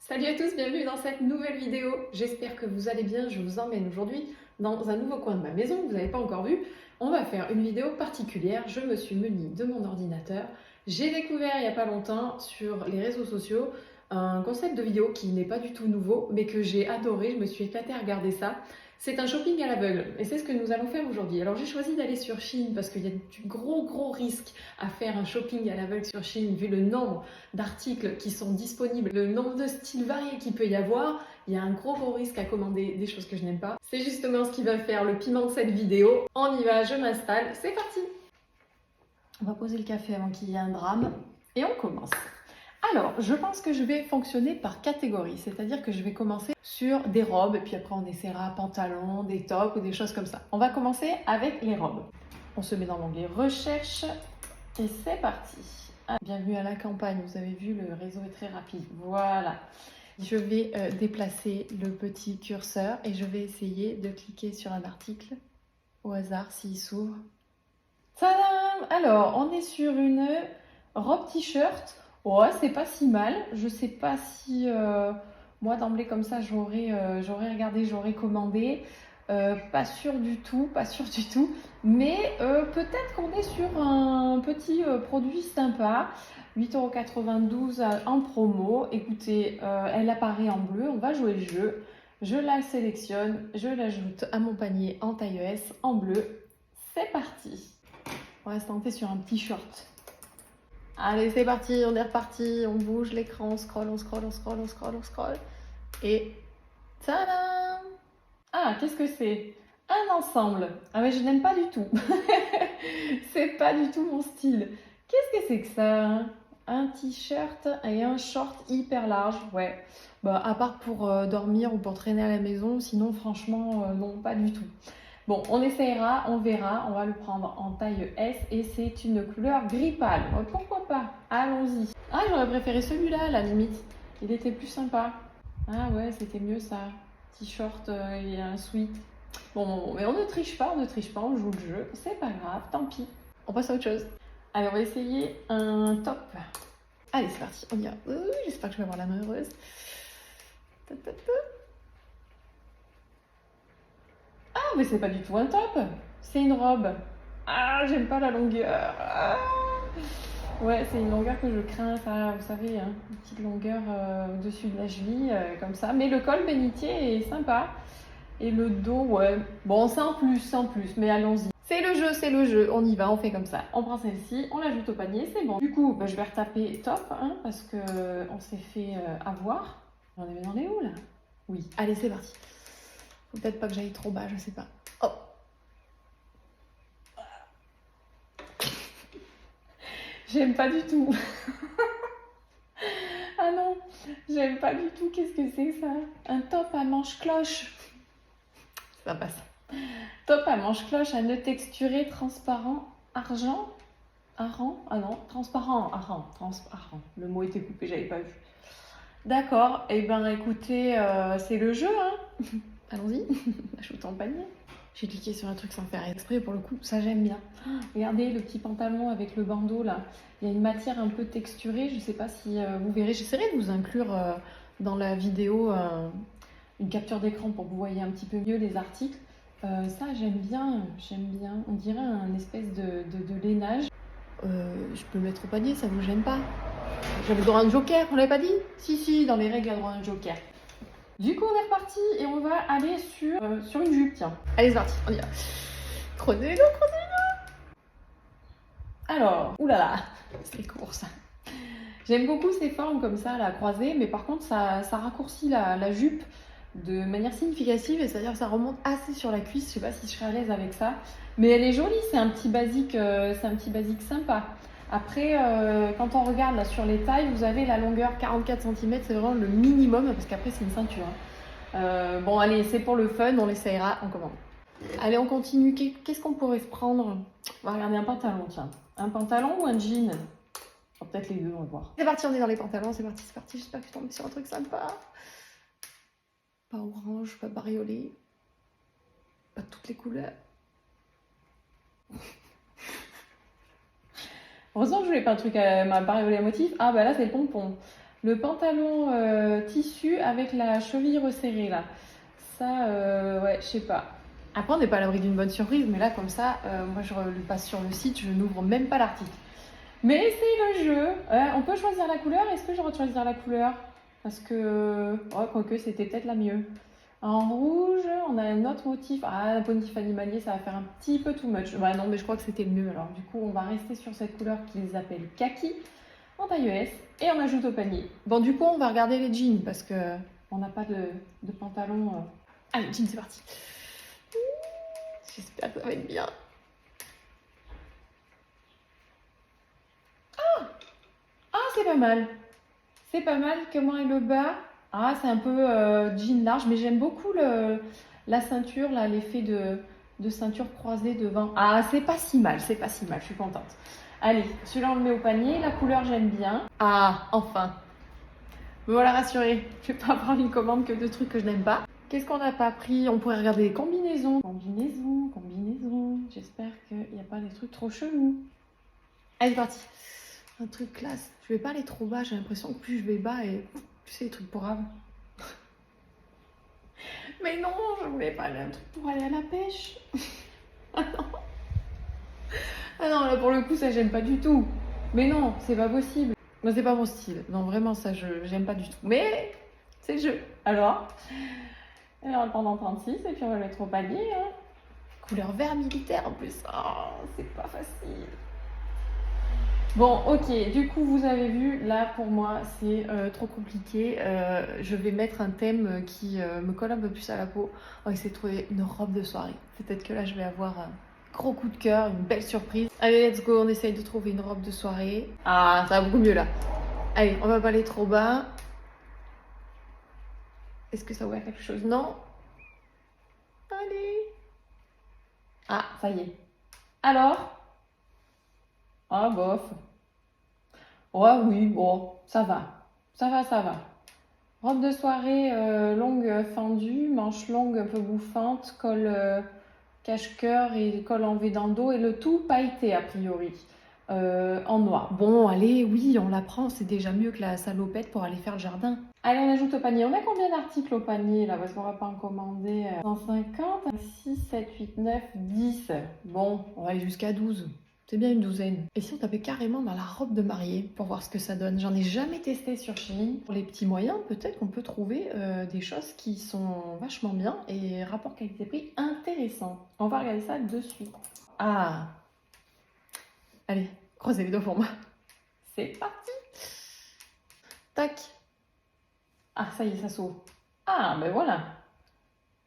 Salut à tous, bienvenue dans cette nouvelle vidéo. J'espère que vous allez bien. Je vous emmène aujourd'hui dans un nouveau coin de ma maison, vous n'avez pas encore vu. On va faire une vidéo particulière. Je me suis munie de mon ordinateur. J'ai découvert il n'y a pas longtemps sur les réseaux sociaux un concept de vidéo qui n'est pas du tout nouveau, mais que j'ai adoré. Je me suis éclatée à regarder ça. C'est un shopping à l'aveugle et c'est ce que nous allons faire aujourd'hui. Alors j'ai choisi d'aller sur Shein parce qu'il y a du gros risque à faire un shopping à l'aveugle sur Shein vu le nombre d'articles qui sont disponibles, le nombre de styles variés qu'il peut y avoir. Il y a un gros risque à commander des choses que je n'aime pas. C'est justement ce qui va faire le piment de cette vidéo. On y va, je m'installe, c'est parti. On va poser le café avant qu'il y ait un drame et on commence. Alors, je pense que je vais fonctionner par catégorie, c'est-à-dire que je vais commencer sur des robes et puis après on essaiera pantalons, des tops ou des choses comme ça. On va commencer avec les robes. On se met dans l'onglet recherche et c'est parti. Ah, bienvenue à la campagne, vous avez vu, le réseau est très rapide. Voilà. Je vais déplacer le petit curseur et je vais essayer de cliquer sur un article au hasard s'il s'ouvre. Tadam! Alors, on est sur une robe t-shirt. Ouais, c'est pas si mal. Je sais pas si moi d'emblée comme ça j'aurais regardé, j'aurais commandé. Pas sûr du tout, pas sûr du tout. Mais peut-être qu'on est sur un petit produit sympa. 8,92 € en promo. Écoutez, elle apparaît en bleu. On va jouer le jeu. Je la sélectionne, je l'ajoute à mon panier en taille S en bleu. C'est parti. On va se tenter sur un petit short. Allez, c'est parti, on est reparti. On bouge l'écran, on scrolle, on scrolle, on scrolle, on scrolle, on scrolle. Et tadam! Ah, qu'est-ce que c'est? Un ensemble. Ah mais je n'aime pas du tout. C'est pas du tout mon style. Qu'est-ce que c'est que ça, hein? Un t-shirt et un short hyper large. Ouais. Bah, à part pour dormir ou pour traîner à la maison, sinon franchement, non, pas du tout. Bon, on essayera, on verra. On va le prendre en taille S et c'est une couleur gris pâle. Pourquoi pas? Allons-y. Ah, j'aurais préféré celui-là à la limite. Il était plus sympa. Ah ouais, c'était mieux ça. T-shirt et un sweat. Bon, mais on ne triche pas, on joue le jeu. C'est pas grave, tant pis. On passe à autre chose. Allez, on va essayer un top. Allez, c'est parti, on y va. J'espère que je vais avoir la main heureuse. Ah, mais c'est pas du tout un top. C'est une robe. Ah, j'aime pas la longueur. Ah. Ouais, c'est une longueur que je crains, ça, vous savez, hein, une petite longueur au-dessus de la cheville, comme ça. Mais le col bénitier est sympa. Et le dos, ouais. Bon, c'est en plus, mais allons-y. C'est le jeu, on y va, on fait comme ça. On prend celle-ci, on l'ajoute au panier, c'est bon. Du coup, bah, je vais retaper top, hein, parce que on s'est fait avoir. On est où là? Oui, allez, c'est parti. Faut peut-être pas que j'aille trop bas, je sais pas. Oh! J'aime pas du tout. Ah non, j'aime pas du tout. Qu'est-ce que c'est ça? Un top à manche cloche. Ça passe. Top à manche cloche à nœud texturé transparent argent. Argent? Ah non, transparent, transparent. Le mot était coupé, j'avais pas vu. D'accord, et ben écoutez, c'est le jeu, hein. Allons-y, ajoute en panier. J'ai cliqué sur un truc sans faire exprès, pour le coup, ça j'aime bien. Regardez le petit pantalon avec le bandeau là. Il y a une matière un peu texturée, je ne sais pas si vous verrez. J'essaierai de vous inclure dans la vidéo une capture d'écran pour que vous voyez un petit peu mieux les articles. Ça j'aime bien. On dirait un espèce de lainage. Je peux le mettre au panier, ça vous gêne pas? J'avais le droit à un joker, on l'avait pas dit? Si, dans les règles, il y a le droit à un joker. Du coup, on est reparti et on va aller sur une jupe, tiens. Allez, c'est parti, on y va. Chronélo. Alors, oulala, c'est court ça. J'aime beaucoup ces formes comme ça, la croisée, mais par contre, ça raccourcit la jupe de manière significative, et c'est-à-dire que ça remonte assez sur la cuisse. Je sais pas si je serai à l'aise avec ça, mais elle est jolie, c'est un petit basique sympa. Après, quand on regarde là sur les tailles, vous avez la longueur 44 cm, c'est vraiment le minimum, parce qu'après c'est une ceinture. Bon, allez, c'est pour le fun, on l'essayera, on commande. Allez, on continue. Qu'est-ce qu'on pourrait se prendre? On va regarder un pantalon, tiens. Un pantalon ou un jean? Peut-être les deux, on va voir. C'est parti, on est dans les pantalons, c'est parti. J'espère que je tombe sur un truc sympa. Pas orange, pas bariolé. Pas toutes les couleurs. Heureusement que je voulais pas un truc à ma bariolé à motif. Ah bah là c'est le pompon. Le pantalon tissu avec la cheville resserrée là. Ça, ouais, je sais pas. Après, on n'est pas à l'abri d'une bonne surprise, mais là, comme ça, moi je le passe sur le site, je n'ouvre même pas l'article. Mais c'est le jeu. On peut choisir la couleur. Est-ce que j'aurais choisir la couleur? Parce que, oh, quoique, c'était peut-être la mieux. En rouge, on a un autre motif. Ah, un motif animalier, ça va faire un petit peu too much. Bah non, mais je crois que c'était le mieux. Alors, du coup, on va rester sur cette couleur qu'ils appellent kaki en taille ES et on ajoute au panier. Bon, du coup, on va regarder les jeans parce que on n'a pas de pantalon. Allez, jeans, c'est parti. J'espère que ça va être bien. Ah, c'est pas mal. C'est pas mal. Comment est le bas? Ah, c'est un peu jean large, mais j'aime beaucoup la ceinture, là, l'effet de ceinture croisée devant. Ah, c'est pas si mal, c'est pas si mal, je suis contente. Allez, celui-là, on le met au panier. La couleur, j'aime bien. Ah, enfin. Me voilà rassurée. Je vais pas prendre une commande que de trucs que je n'aime pas. Qu'est-ce qu'on n'a pas pris? On pourrait regarder les combinaisons. Combinaisons, combinaisons. J'espère qu'il n'y a pas des trucs trop chelous. Allez, c'est parti. Un truc classe. Je vais pas aller trop bas. J'ai l'impression que plus je vais bas et tu sais, les trucs pour braves. Mais non, je voulais pas aller un truc pour aller à la pêche. Ah non. Ah non, là pour le coup, ça j'aime pas du tout. Mais non, c'est pas possible. Non, c'est pas mon style. Non, vraiment, ça, j'aime pas du tout. Mais c'est le jeu. Alors on va le prendre en 36 et puis on va le mettre au panier. Hein. Couleur vert militaire en plus. Oh, c'est pas facile. Bon, ok, du coup, vous avez vu, là, pour moi, c'est trop compliqué. Je vais mettre un thème qui me colle un peu plus à la peau. On va essayer de trouver une robe de soirée. Peut-être que là, je vais avoir un gros coup de cœur, une belle surprise. Allez, let's go, on essaye de trouver une robe de soirée. Ah, ça va beaucoup mieux, là. Allez, on va pas aller trop bas. Est-ce que ça ouvre quelque chose? Non. Allez. Ah, ça y est. Alors? Ah, bof. Ouais, oui, bon, ça va. Ça va, ça va. Robe de soirée longue fendue, manche longue un peu bouffante, col cache-cœur et col enlevé dans le dos et le tout pailleté a priori, en noir. Bon, allez, oui, on la prend, c'est déjà mieux que la salopette pour aller faire le jardin. Allez, on ajoute au panier. On a combien d'articles au panier là? Parce qu'on va pas en commander 150, 6, 7, 8, 9, 10. Bon, on va aller jusqu'à 12. C'est bien une douzaine. Et si on tapait carrément dans la robe de mariée pour voir ce que ça donne? J'en ai jamais testé sur Shein. Pour les petits moyens, peut-être qu'on peut trouver des choses qui sont vachement bien et rapport qualité-prix intéressant. On va regarder ça de suite. Ah! Allez, croisez les doigts pour moi. C'est parti! Tac! Ah, ça y est, ça s'ouvre. Ah, ben voilà!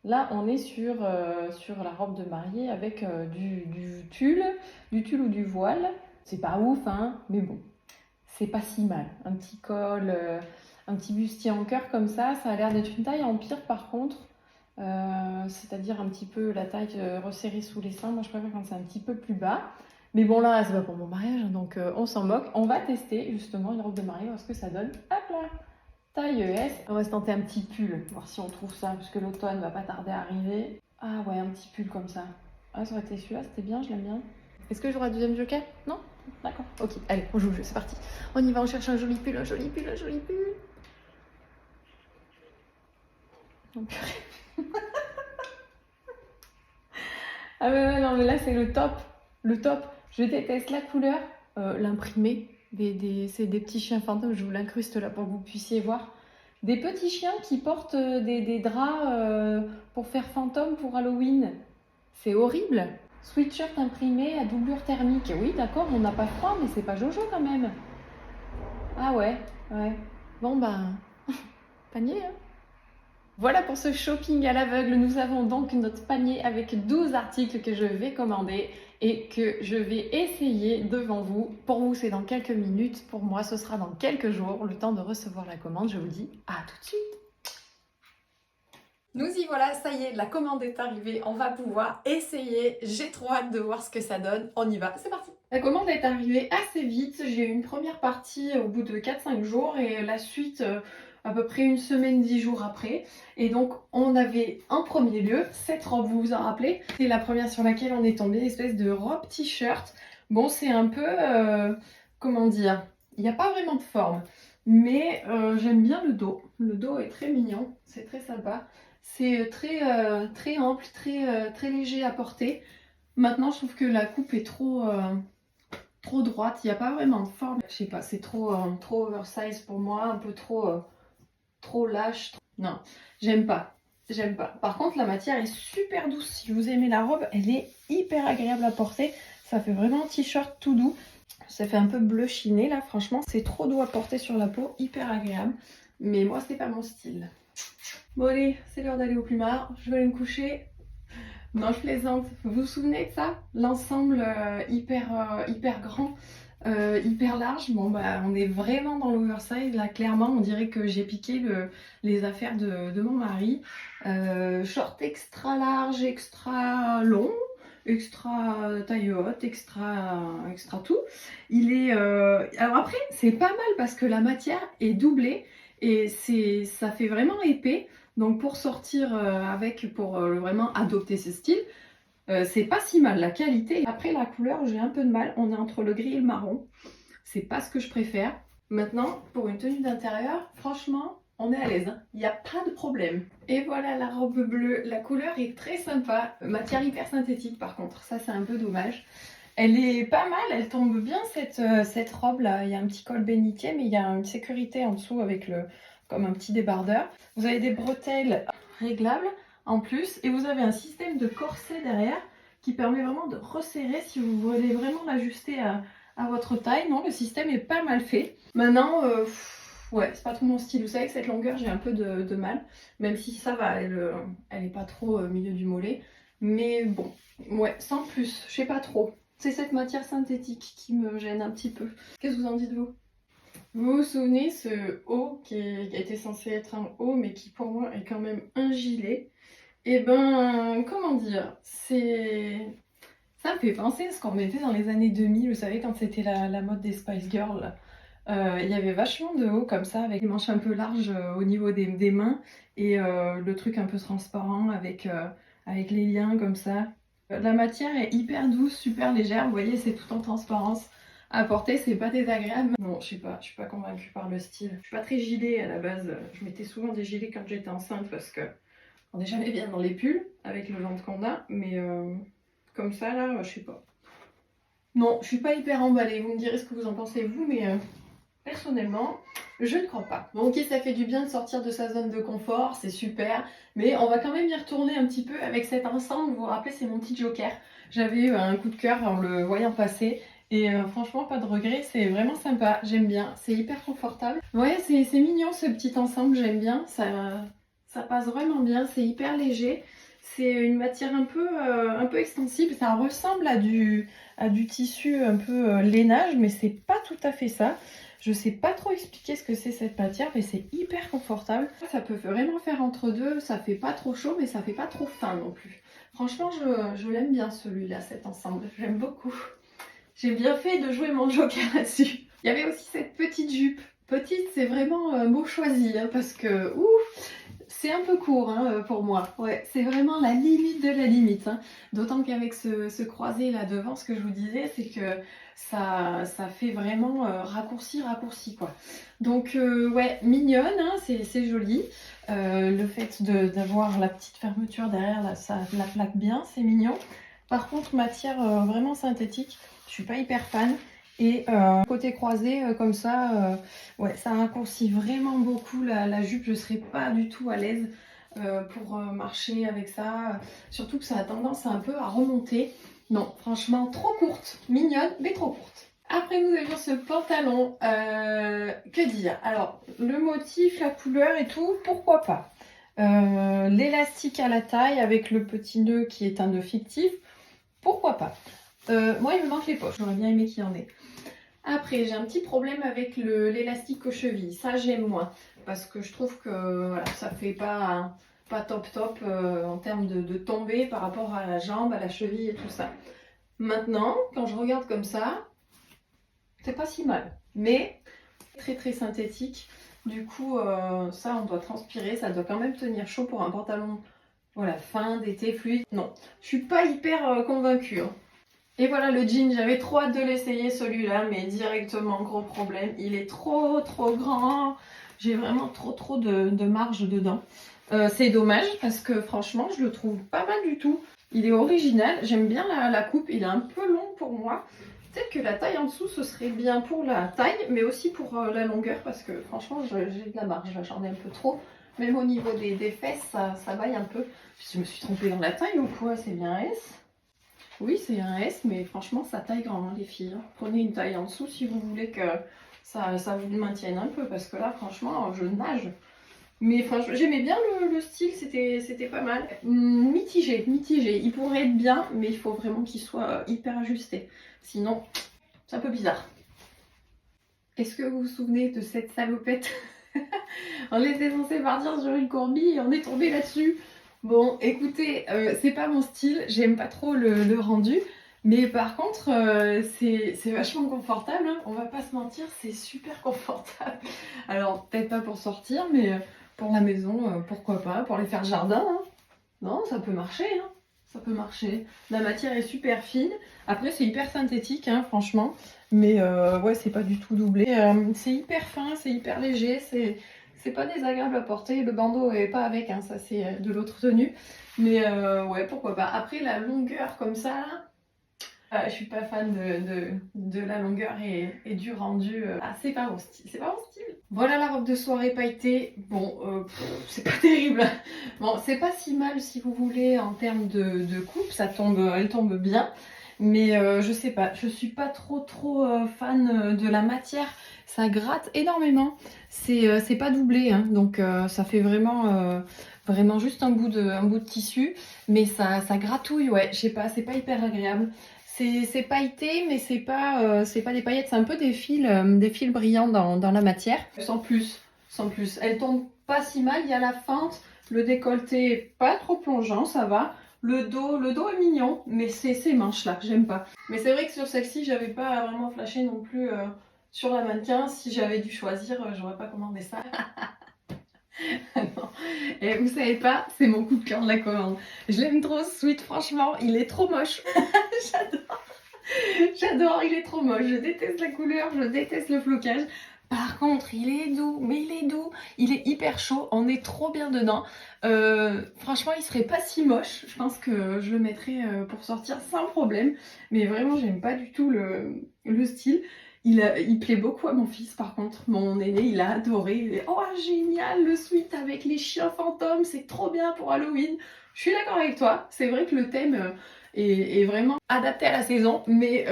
Là, on est sur la robe de mariée avec du tulle ou du voile. C'est pas ouf, hein, mais bon, c'est pas si mal. Un petit col, un petit bustier en cœur comme ça a l'air d'être une taille empire par contre. C'est-à-dire un petit peu la taille resserrée sous les seins. Moi, je préfère quand c'est un petit peu plus bas. Mais bon, là, c'est pas pour mon mariage, hein, donc on s'en moque. On va tester justement une robe de mariée, voir ce que ça donne. Hop là! Taille ES. On va se tenter un petit pull, voir si on trouve ça, parce que l'automne va pas tarder à arriver. Ah ouais, un petit pull comme ça. Ah, ça aurait été celui-là, c'était bien, je l'aime bien. Est-ce que j'aurai un deuxième joker? Non? D'accord. Ok, allez, on joue le jeu, c'est parti. On y va, on cherche un joli pull, un joli pull, un joli pull. Oh purée. Ah ouais, non, mais là, c'est le top. Le top. Je déteste la couleur, l'imprimé. C'est des petits chiens fantômes, je vous l'incruste là pour que vous puissiez voir. Des petits chiens qui portent des draps pour faire fantôme pour Halloween. C'est horrible. Sweatshirt imprimé à doublure thermique. Oui, d'accord, on n'a pas froid, mais c'est pas Jojo quand même. Ah ouais, ouais. Bon ben, panier, hein. Voilà pour ce shopping à l'aveugle. Nous avons donc notre panier avec 12 articles que je vais commander et que je vais essayer devant vous. Pour vous, c'est dans quelques minutes. Pour moi, ce sera dans quelques jours, le temps de recevoir la commande. Je vous dis à tout de suite. Nous y voilà, ça y est, la commande est arrivée. On va pouvoir essayer. J'ai trop hâte de voir ce que ça donne. On y va, c'est parti. La commande est arrivée assez vite. J'ai eu une première partie au bout de 4-5 jours et la suite à peu près une semaine, 10 jours après. Et donc, on avait en premier lieu cette robe, vous vous en rappelez? C'est la première sur laquelle on est tombé, espèce de robe t-shirt. Bon, c'est un peu, comment dire, il n'y a pas vraiment de forme. Mais j'aime bien le dos. Le dos est très mignon, c'est très sympa. C'est très ample, très léger à porter. Maintenant, je trouve que la coupe est trop droite. Il n'y a pas vraiment de forme. Je sais pas, c'est trop oversize pour moi, un peu trop lâche. Non, j'aime pas. J'aime pas. Par contre, la matière est super douce. Si vous aimez la robe, elle est hyper agréable à porter. Ça fait vraiment un t-shirt tout doux. Ça fait un peu bleu chiné là, franchement, c'est trop doux à porter sur la peau, hyper agréable. Mais moi, c'est pas mon style. Bon allez, c'est l'heure d'aller au plumard. Je vais aller me coucher. Non, je plaisante. Vous vous souvenez de ça? L'ensemble hyper grand, hyper large. Bon, bah, on est vraiment dans l'oversize. Là, clairement, on dirait que j'ai piqué les affaires de mon mari. Short extra large, extra long, extra taille haute, extra tout. Alors après, c'est pas mal parce que la matière est doublée et ça fait vraiment épais. Donc pour sortir pour vraiment adopter ce style, c'est pas si mal. La qualité, après la couleur, j'ai un peu de mal. On est entre le gris et le marron. C'est pas ce que je préfère. Maintenant, pour une tenue d'intérieur, franchement, on est à l'aise. Il n'y a pas de problème. Et voilà la robe bleue. La couleur est très sympa. Matière hyper synthétique par contre. Ça, c'est un peu dommage. Elle est pas mal. Elle tombe bien cette robe là. Il y a un petit col bénitier, mais il y a une sécurité en dessous avec comme un petit débardeur. Vous avez des bretelles réglables en plus. Et vous avez un système de corset derrière qui permet vraiment de resserrer si vous voulez vraiment l'ajuster à votre taille. Non, le système est pas mal fait. Maintenant, ouais, c'est pas trop mon style. Vous savez que cette longueur, j'ai un peu de mal. Même si ça va, elle est pas trop au milieu du mollet. Mais bon, ouais, sans plus, je sais pas trop. C'est cette matière synthétique qui me gêne un petit peu. Qu'est-ce que vous en dites, vous? Vous vous souvenez ce haut qui était censé être un haut, mais qui pour moi est quand même un gilet? Et ben, comment dire, ça me fait penser à ce qu'on mettait dans les années 2000, vous savez, quand c'était la mode des Spice Girls. Il y avait vachement de hauts comme ça, avec les manches un peu larges au niveau des mains, et le truc un peu transparent avec les liens comme ça. La matière est hyper douce, super légère, vous voyez, c'est tout en transparence. À porter, c'est pas désagréable. Non, je suis pas convaincue par le style. Je suis pas très gilet à la base. Je mettais souvent des gilets quand j'étais enceinte parce que on n'est jamais bien dans les pulls avec le ventre qu'on a, mais comme ça là, je sais pas. Non, je suis pas hyper emballée. Vous me direz ce que vous en pensez vous, mais personnellement, je ne crois pas. Bon, ok, ça fait du bien de sortir de sa zone de confort, c'est super, mais on va quand même y retourner un petit peu avec cet ensemble. Vous vous rappelez, c'est mon petit joker. J'avais eu un coup de cœur en le voyant passer. Et franchement, pas de regret, c'est vraiment sympa, j'aime bien, c'est hyper confortable. Ouais, c'est mignon ce petit ensemble, j'aime bien, ça passe vraiment bien, c'est hyper léger. C'est une matière un peu extensible, ça ressemble à du tissu un peu lainage, mais c'est pas tout à fait ça. Je sais pas trop expliquer ce que c'est cette matière, mais c'est hyper confortable. Ça peut vraiment faire entre deux, ça fait pas trop chaud, mais ça fait pas trop fin non plus. Franchement, je l'aime bien celui-là, cet ensemble, j'aime beaucoup. J'ai bien fait de jouer mon joker là-dessus. Il y avait aussi cette petite jupe. Petite, c'est vraiment mot choisi, hein, parce que c'est un peu court hein, pour moi. Ouais, c'est vraiment la limite de la limite. Hein. D'autant qu'avec ce croisé là devant, ce que je vous disais, c'est que ça fait vraiment raccourci quoi. Donc ouais, mignonne, hein, c'est joli. Le fait d'avoir la petite fermeture derrière, là, ça la plaque bien, c'est mignon. Par contre, matière vraiment synthétique, je suis pas hyper fan. Et côté croisé, comme ça, ouais, ça raccourcit vraiment beaucoup la jupe. Je serais pas du tout à l'aise pour marcher avec ça. Surtout que ça a tendance un peu à remonter. Non, franchement, trop courte. Mignonne, mais trop courte. Après, nous avions ce pantalon. Que dire? Alors, le motif, la couleur et tout, pourquoi pas? L'élastique à la taille avec le petit nœud qui est un nœud fictif, pourquoi pas? Moi, il me manque les poches. J'aurais bien aimé qu'il y en ait. Après, j'ai un petit problème avec l'élastique aux chevilles. Ça, j'aime moins. Parce que je trouve que voilà, ça fait pas top en termes de tomber par rapport à la jambe, à la cheville et tout ça. Maintenant, quand je regarde comme ça, c'est pas si mal. Mais très synthétique. Du coup, ça, on doit transpirer. Ça doit quand même tenir chaud pour un pantalon voilà, fin, d'été, fluide. Non, je suis pas hyper convaincue. Hein. Et voilà le jean, j'avais trop hâte de l'essayer celui-là, mais directement gros problème, il est trop grand, j'ai vraiment trop de marge dedans. C'est dommage parce que franchement je le trouve pas mal du tout, il est original, j'aime bien la coupe, il est un peu long pour moi. Peut-être que la taille en dessous ce serait bien pour la taille, mais aussi pour la longueur parce que franchement j'ai de la marge, j'en ai un peu trop. Même au niveau des fesses, ça vaille un peu. Je me suis trompée dans la taille ou quoi? C'est bien un S? Oui, c'est un S, mais franchement, ça taille grand, hein, les filles. Prenez une taille en dessous si vous voulez que ça vous maintienne un peu, parce que là, franchement, je nage. Mais franchement, j'aimais bien le style, c'était pas mal. Mitigé, mitigé. Il pourrait être bien, mais il faut vraiment qu'il soit hyper ajusté. Sinon, c'est un peu bizarre. Est-ce que vous vous souvenez de cette salopette? On était censé partir sur une courbi et on est tombé là-dessus. Bon, écoutez, c'est pas mon style, j'aime pas trop le rendu, mais par contre, c'est vachement confortable, hein. On va pas se mentir, c'est super confortable. Alors, peut-être pas pour sortir, mais pour la maison, pourquoi pas, pour aller faire le jardin, hein. Non, ça peut marcher, hein. Ça peut marcher. La matière est super fine. Après, c'est hyper synthétique, hein, franchement. Mais ouais, c'est pas du tout doublé. C'est hyper fin, c'est hyper léger, c'est pas désagréable à porter. Le bandeau est pas avec, hein, ça c'est de l'autre tenue. Mais ouais, pourquoi pas. Après, la longueur comme ça, là, je suis pas fan de la longueur et du rendu. Ah, c'est pas mon style, c'est pas mon style. Voilà la robe de soirée pailletée. Bon, c'est pas terrible. Bon, c'est pas si mal si vous voulez en termes de coupe, ça tombe, elle tombe bien. Mais je sais pas, je suis pas trop fan de la matière. Ça gratte énormément. C'est pas doublé, hein, donc ça fait vraiment juste un bout de tissu, mais ça gratouille, ouais. Je sais pas, c'est pas hyper agréable. C'est pailleté, mais c'est pas des paillettes, c'est un peu des fils brillants dans la matière. Sans plus, sans plus. Elle tombe pas si mal, il y a la fente, le décolleté est pas trop plongeant, ça va. Le dos est mignon, mais c'est ces manches là que j'aime pas. Mais c'est vrai que sur celle-ci, j'avais pas vraiment flashé non plus sur la mannequin. Si j'avais dû choisir, j'aurais pas commandé ça. Non. Et vous savez pas, c'est mon coup de cœur de la commande. Je l'aime trop ce sweat, franchement, il est trop moche. J'adore. J'adore, il est trop moche. Je déteste la couleur, je déteste le flocage. Par contre, il est doux, mais il est doux, il est hyper chaud, on est trop bien dedans. Franchement, il serait pas si moche. Je pense que je le mettrais pour sortir sans problème. Mais vraiment, j'aime pas du tout le style. Il plaît beaucoup à mon fils, par contre. Mon aîné, il a adoré. Il est, oh, génial, le sweat avec les chiens fantômes, c'est trop bien pour Halloween. Je suis d'accord avec toi. C'est vrai que le thème est vraiment adapté à la saison. Mais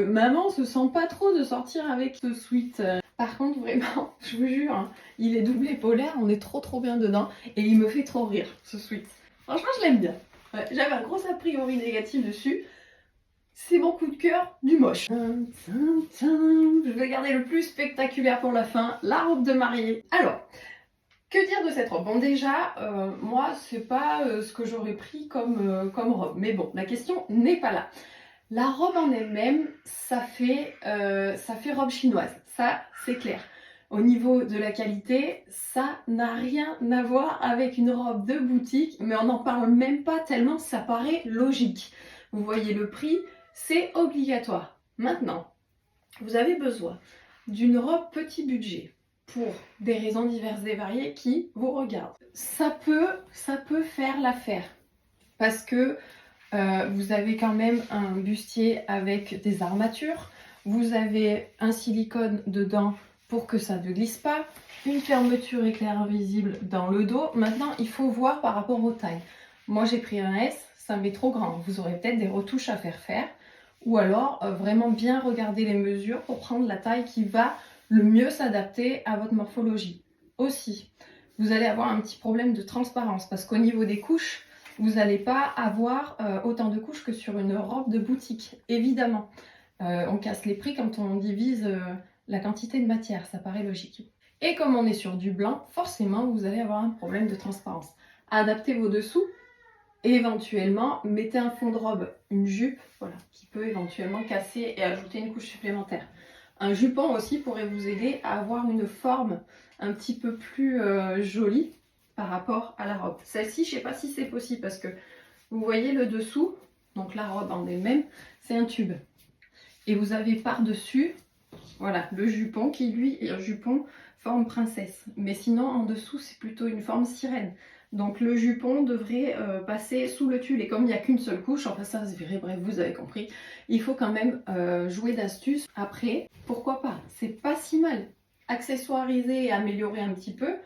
maman se sent pas trop de sortir avec ce sweat. Par contre, vraiment, je vous jure, hein, il est doublé polaire, on est trop bien dedans. Et il me fait trop rire, ce sweat. Franchement, je l'aime bien. Ouais, j'avais un gros a priori négatif dessus. C'est mon coup de cœur du moche. Je vais garder le plus spectaculaire pour la fin, la robe de mariée. Alors, que dire de cette robe? Bon, déjà, moi, c'est pas ce que j'aurais pris comme robe. Mais bon, la question n'est pas là. La robe en elle-même, ça fait robe chinoise. Ça, c'est clair. Au niveau de la qualité, ça n'a rien à voir avec une robe de boutique, mais on n'en parle même pas tellement ça paraît logique. Vous voyez le prix, c'est obligatoire. Maintenant, vous avez besoin d'une robe petit budget pour des raisons diverses et variées qui vous regardent. Ça peut faire l'affaire parce que vous avez quand même un bustier avec des armatures, vous avez un silicone dedans pour que ça ne glisse pas, une fermeture éclair invisible dans le dos. Maintenant, il faut voir par rapport aux tailles. Moi, j'ai pris un S, ça m'est trop grand. Vous aurez peut-être des retouches à faire. Ou alors, vraiment bien regarder les mesures pour prendre la taille qui va le mieux s'adapter à votre morphologie. Aussi, vous allez avoir un petit problème de transparence parce qu'au niveau des couches, vous n'allez pas avoir autant de couches que sur une robe de boutique, évidemment. On casse les prix quand on divise la quantité de matière, ça paraît logique. Et comme on est sur du blanc, forcément, vous allez avoir un problème de transparence. Adaptez vos dessous et éventuellement, mettez un fond de robe, une jupe, voilà, qui peut éventuellement casser et ajouter une couche supplémentaire. Un jupon aussi pourrait vous aider à avoir une forme un petit peu plus jolie par rapport à la robe. Celle-ci, je ne sais pas si c'est possible parce que vous voyez le dessous, Donc la robe en elle-même, c'est un tube. Et vous avez par-dessus, voilà, le jupon qui lui est un jupon forme princesse. Mais sinon, en dessous, c'est plutôt une forme sirène. Donc le jupon devrait passer sous le tulle. Et comme il n'y a qu'une seule couche, enfin ça se verrait, bref, vous avez compris. Il faut quand même jouer d'astuces. Après, pourquoi pas? C'est pas si mal. Accessoiriser et améliorer un petit peu,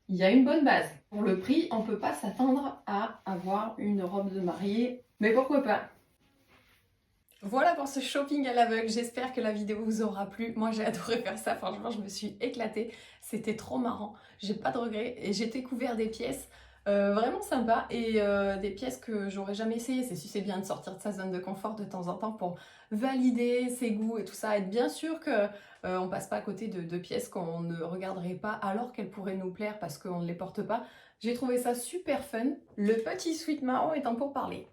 il y a une bonne base. Pour le prix, on ne peut pas s'attendre à avoir une robe de mariée. Mais pourquoi pas? Voilà pour ce shopping à l'aveugle, j'espère que la vidéo vous aura plu. Moi j'ai adoré faire ça, franchement je me suis éclatée, c'était trop marrant, j'ai pas de regrets et j'ai découvert des pièces vraiment sympas et des pièces que j'aurais jamais essayé. C'est bien de sortir de sa zone de confort de temps en temps pour valider ses goûts et tout ça, être bien sûr que on passe pas à côté de pièces qu'on ne regarderait pas alors qu'elles pourraient nous plaire parce qu'on ne les porte pas. J'ai trouvé ça super fun, le petit sweat marron étant pour parler.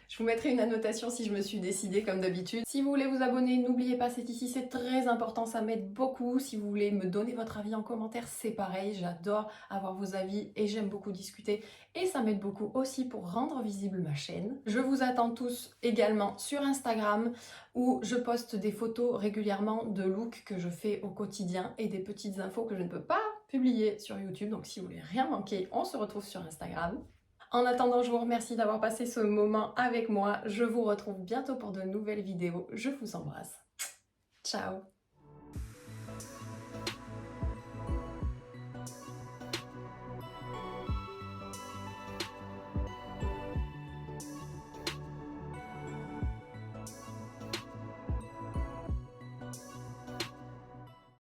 Je vous mettrai une annotation si je me suis décidée comme d'habitude. Si vous voulez vous abonner, n'oubliez pas, c'est ici, c'est très important, ça m'aide beaucoup. Si vous voulez me donner votre avis en commentaire, c'est pareil, j'adore avoir vos avis et j'aime beaucoup discuter. Et ça m'aide beaucoup aussi pour rendre visible ma chaîne. Je vous attends tous également sur Instagram où je poste des photos régulièrement de looks que je fais au quotidien et des petites infos que je ne peux pas publier sur YouTube. Donc si vous voulez rien manquer, on se retrouve sur Instagram. En attendant, je vous remercie d'avoir passé ce moment avec moi. Je vous retrouve bientôt pour de nouvelles vidéos. Je vous embrasse. Ciao!